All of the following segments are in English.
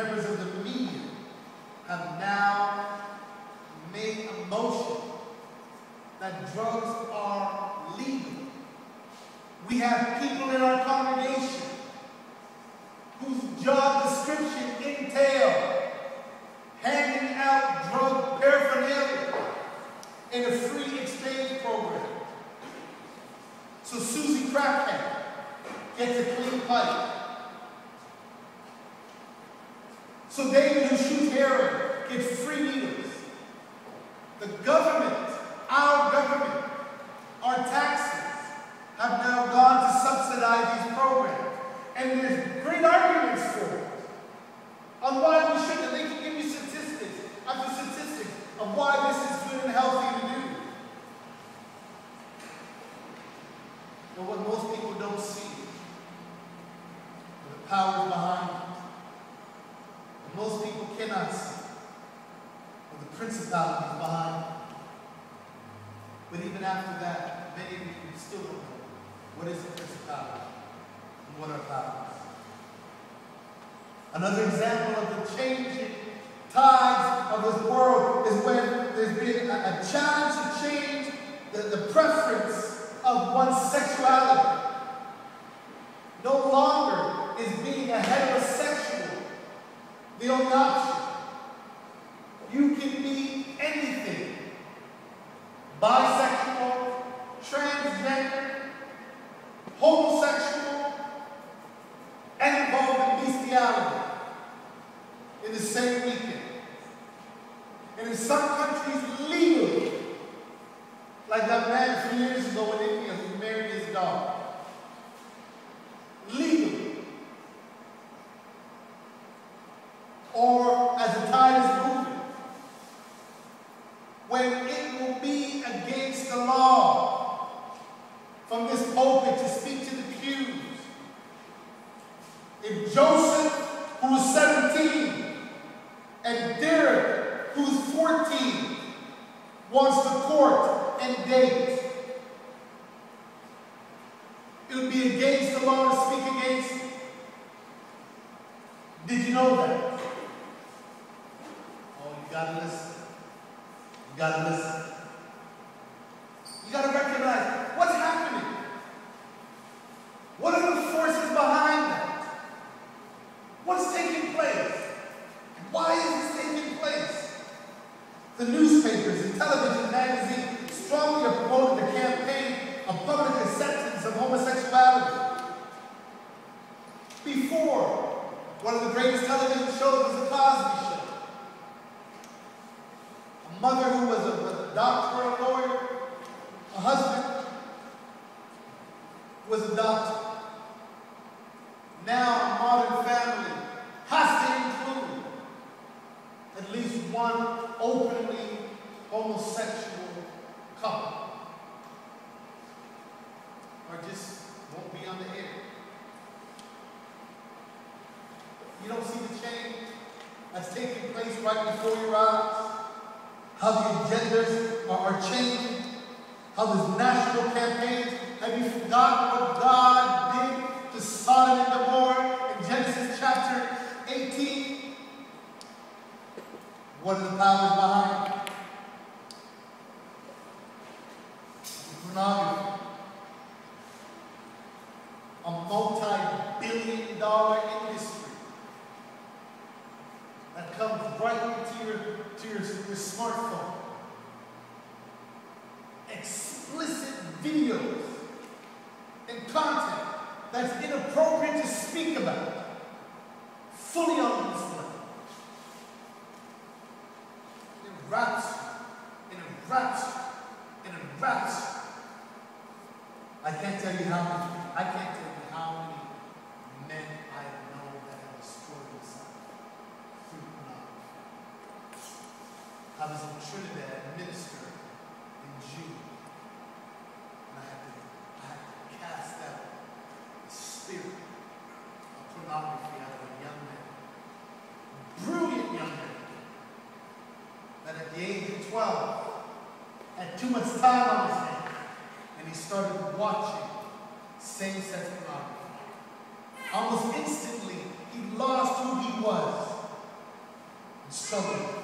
members of the media have now made a motion that drugs are legal. We have people in our congregation whose job description entails handing out drug paraphernalia in a free exchange program. So Susie Crackhead gets a clean pipe. So David, who shoots heroin, gets free needles. The government, our government, our taxes have now gone to subsidize these programs. And there's great arguments for it on why we shouldn't. They can give you statistics after statistics of why this is good and healthy to do. But what most people don't see are the powers behind it. What most people cannot see are the principalities behind it. But even after that, many of you still don't know what is a principality and what are powers. Another example of the changing tides of this world is when there's been a challenge to change the preference of one's sexuality. No longer is being a heterosexual the only option. You can be anything. Bisexual, transgender, homosexual, and involved in bestiality in the same weekend. And in some countries, legally, like that man a few years ago in India who married his dog. Legally. Or as the tide is moving, when it will be against the law from this pulpit to speak to the pews. If Joseph, who was 17, and Derek, who's 14, wants to court and date, it would be against the law to speak against it. Did you know that? Oh, you gotta listen. You gotta listen. You gotta recognize what's happening. What are the forces behind that? What's taking place? Why is this taking place? The newspapers and television magazines strongly have promoted the campaign of public acceptance of homosexuality. Before, one of the greatest television shows was The Cosby Show. A mother who was a doctor or a lawyer, a husband was a doctor. Now a modern family has to include at least one openly homosexual couple, or just won't be on the air. You don't see the change that's taking place right before your eyes? How the agendas are changing? How there's national campaigns? Have you forgotten what God did to Sodom and Gomorrah in Genesis chapter 18? What are the powers behind it? Pornography. A multi-billion-dollar industry that comes right into your smartphone. Explicit videos and content that's inappropriate to speak about, fully on display. It wraps you, and it wraps you, and it wraps you. I can't tell you how many men I know that have destroyed themselves through pornography. I was in Trinidad, minister in June, and I had to cast out the spirit of pornography out of a young man, brilliant young man, that at the age of 12 had too much time on his hands, and he started watching same-sex pornography. Almost instantly, he lost who he was. struggle.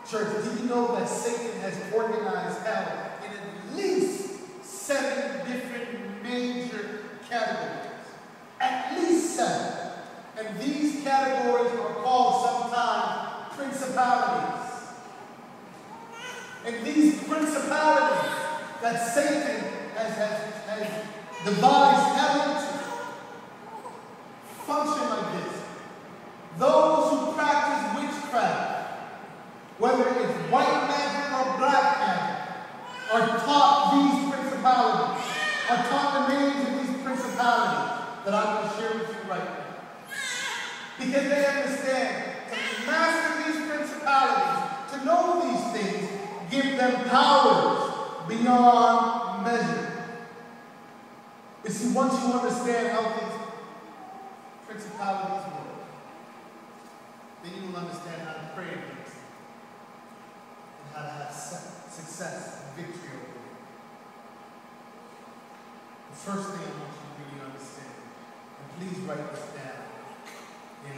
Church, do you know that Satan has organized hell in at least 7 different major categories? At least 7. And these categories are called sometimes principalities. And these principalities that Satan has devised hell into function like this. Those who practice witchcraft, whether it's white magic or black magic, are taught these principalities, are taught the names of these principalities that I'm going to share with you right now. Because they understand to master these principalities, to know these things, give them powers beyond measure. You see, once you understand how these principalities work, then you will understand how to pray against them and how to have success and victory over them. The first thing I want you to really understand, and please write this down in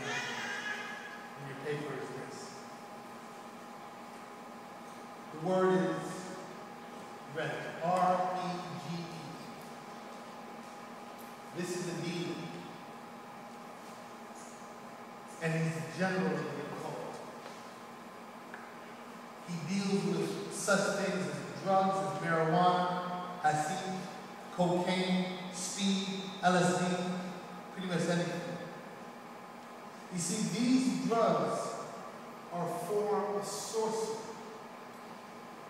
your paper, is this. The word is reg, R-E-G-E. This is a demon. And he's generally occult. He deals with such things as drugs, as marijuana, hashish, cocaine, speed, LSD, pretty much anything. You see, these drugs are a form of sorcery.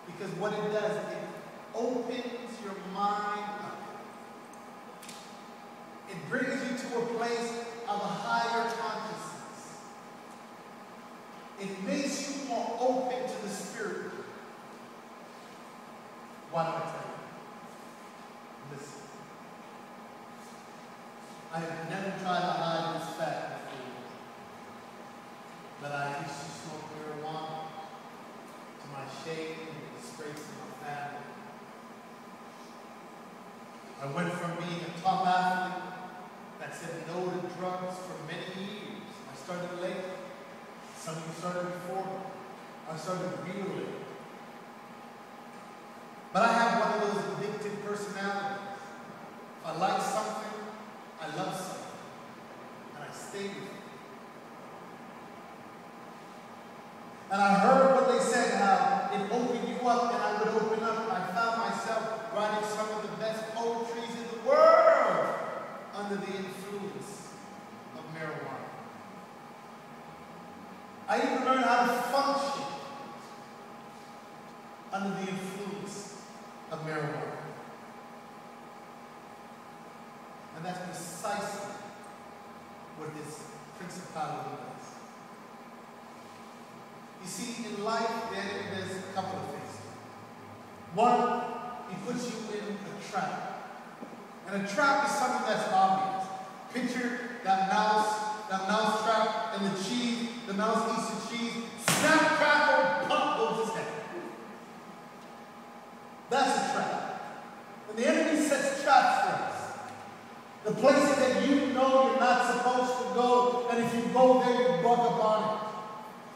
Because what it does, it opens your mind up. It brings you to a place of a higher consciousness. It makes you more open to the Spirit. Why don't I tell you? Listen. I have never tried to hide this fact before, but I used to smoke marijuana to my shame and the disgrace of my family. I went from being a top athlete that said no to drugs for many years. I started late. Some of you started before me. I started real late. But I have one of those addictive personalities. If I like something, I love something. And I stay with it. And I heard what they said, how it opened you up, and I would open up. I found myself writing some of the best poetries in the world under the influence of marijuana. I even learned how to function under the influence of marijuana. And that's precisely what this principality does. You see, in life, there's a couple of things. One, he puts you in a trap. And a trap is something that's obvious. Picture that mouse trap, and the cheese, the mouse eats the cheese, snap, crackle, pump goes his head. That's a trap. And the enemy sets traps for us. The places that you know you're not supposed to go, and if you go there, you buck up on it.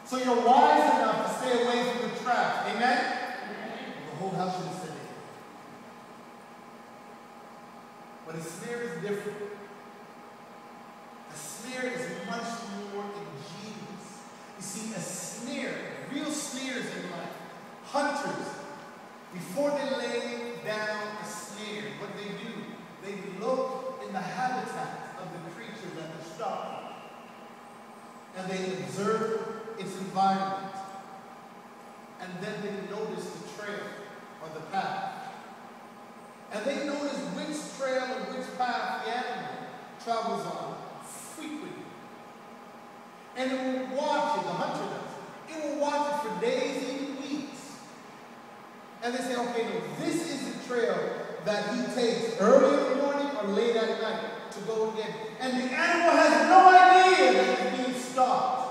So you're wise enough to stay away from the trap. Amen? The whole house should have said it. But a snare is different. A snare is much more ingenious. You see, a snare, real snares in life, hunters, before they lay down a snare, what they do, they look in the habitat of the creature that they're stalking. And they observe its environment. And then they notice the trail or the path. And they notice which trail or which path the animal travels on frequently. And it will watch it, the hunter does. It will watch it for days, even weeks. And they say, okay, no, this is the trail that he takes early in the morning or late at night to go again. And the animal has no idea that it's being stalked.